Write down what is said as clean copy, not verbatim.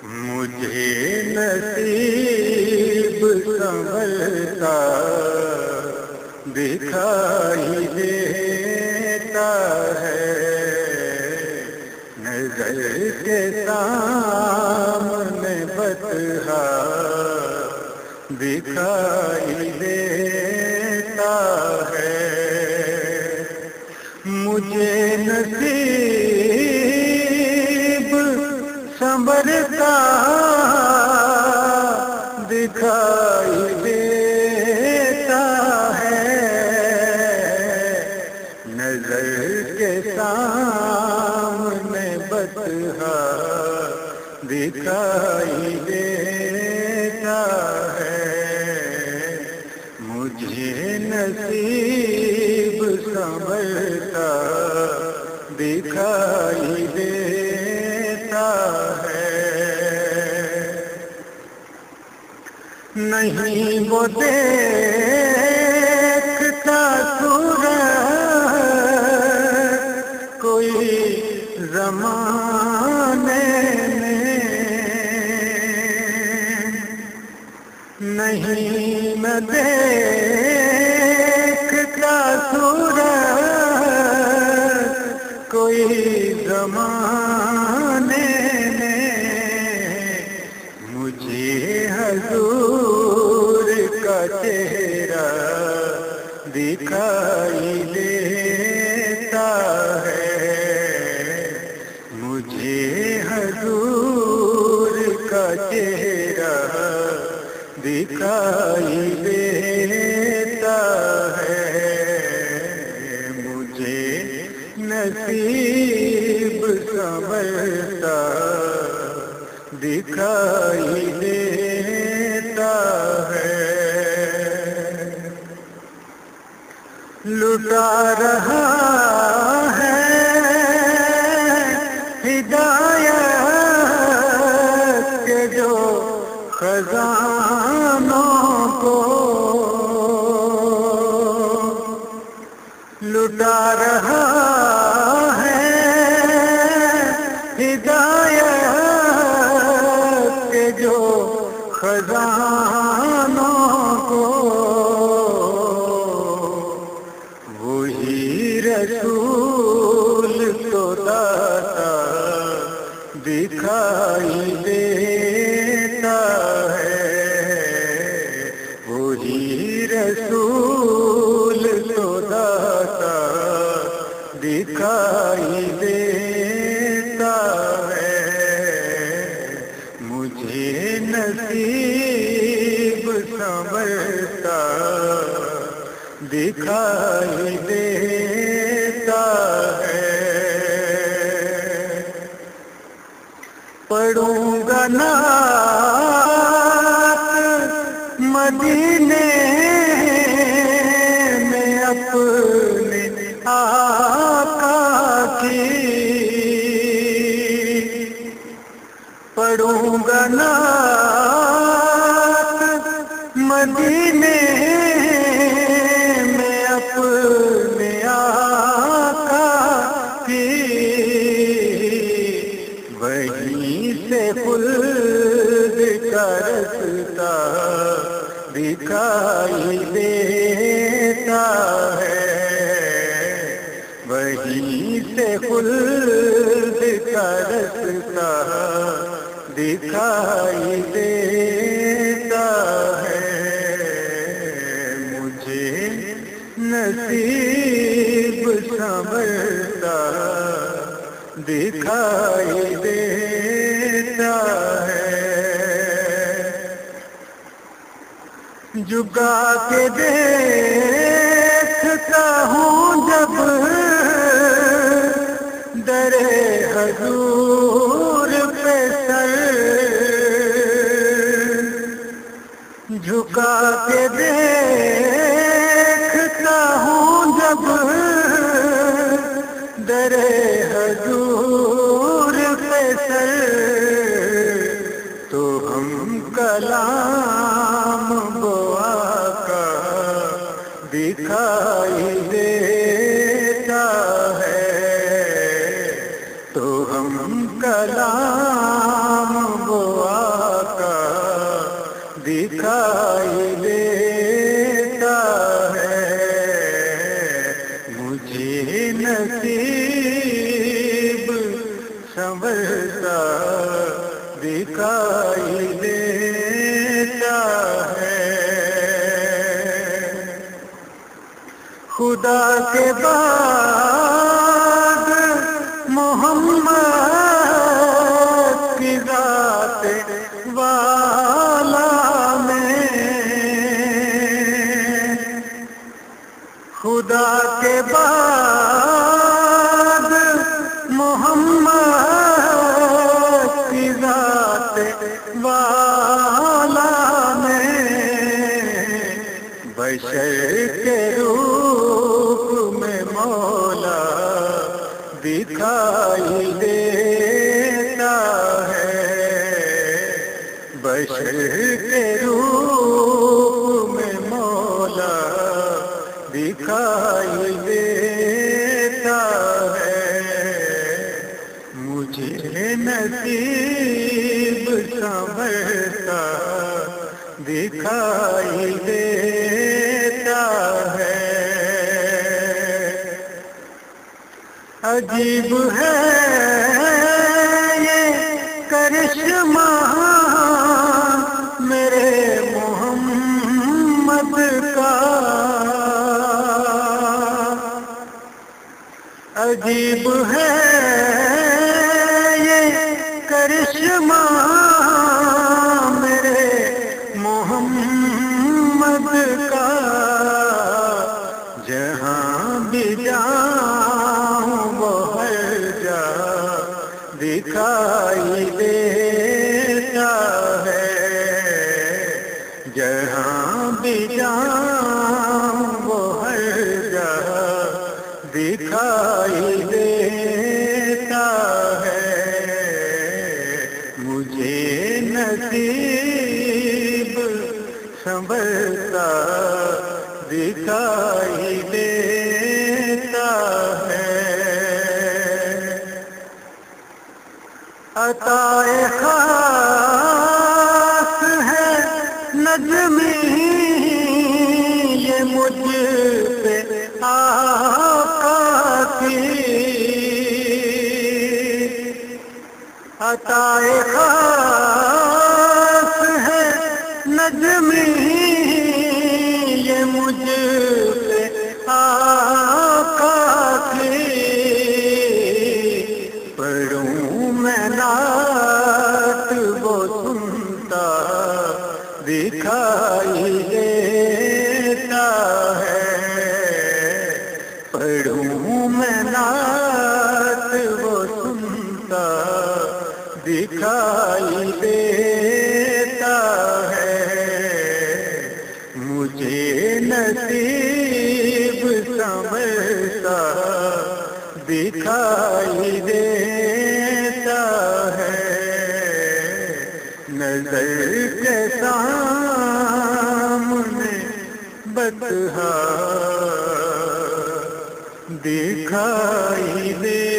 مجھے نصیب سنبھلتا دکھائی دیتا ہے، نظر کے سامنے بطحا دکھائی دیتا ہے، مجھے نصیب سنبھلتا دکھائی دیتا ہے، نظر کے سامنے بطحا دکھائی دیتا ہے، مجھے نصیب سنبھلتا دکھائی دیتا ہے، نہیں وہ دیکھتا صورت کوئی زمانے میں، نہیں میں دیکھتا صورت کوئی زمانے میں، مجھے حضور کا چہرہ دکھائی دیتا ہے، مجھے حضور کا چہرہ دکھائی دیتا ہے، مجھے نصیب سنبھلتا دکھائی دیتا ہے، لٹا رہا ہے ہدایت کے جو خزانوں کو، لٹا رہا ہے ہدایت کے جو خزانوں کو، وہی رسول تو داتا دکھائی دیتا ہے، وہی رسول تو داتا دکھائی دیتا ہے، مجھے نصیب سنبھلتا دکھائی دیتا ہے، پڑھوں گا نعت مدینے میں اپنے آقا کی، پڑھوں گا نعت مدینے میں اپنے آقا کی، وہیں سے خلد کا رستہ دکھائی دیتا ہے، وہیں سے خلد کا رستہ دکھائی دیتا ہے، مجھے نصیب سنبھلتا دکھائی دیتا ہے، جھکا کے دیکھتا ہوں جب در حضور پہ سر، جھکا کے دیکھتا ہوں جب در حضور پہ سر، تو ہم کلام وہ آقا دکھائی دیتا ہے، تو ہم کلام وہ دکھائی دیتا ہے، مجھے نصیب سنورتا دکھائی دیتا ہے۔ خدا کے بعد محمد کی ذات والا میں، خدا کے بعد محمد کی ذات والا میں، بشر کے روپ میں مولا دکھائی دیتا ہے، بشر کے روپ میں مولا دکھائی دیتا ہے، مجھے نصیب سنورتا دکھائی دیتا ہے۔ عجیب ہے یہ کرشمہ میرے محمد کا، عجیب ہے یہ کرشمہ میرے محمد کا، جہاں بھی جاؤں وہ ہر جا دکھائی دیتا ہے، جہاں بھی جاؤں وہ ہر جا دکھائی دیتا ہے، مجھے نصیب سنورتا دکھائی دیتا ہے۔ عطائے خاص ہے نجمی یہ مجھ پہ آقا کی، عطائے خاص ہے نجمی یہ مجھ پہ آقا کی، پڑھوں میں نعت وہ سنتا دکھائی دیتا ہے، پڑھوں میں نعت وہ سنتا دکھائی دیتا ہے، مجھے نصیب سنورتا دکھائی دیتا ہے، نظر کے سامنے بطحا دکھائی دے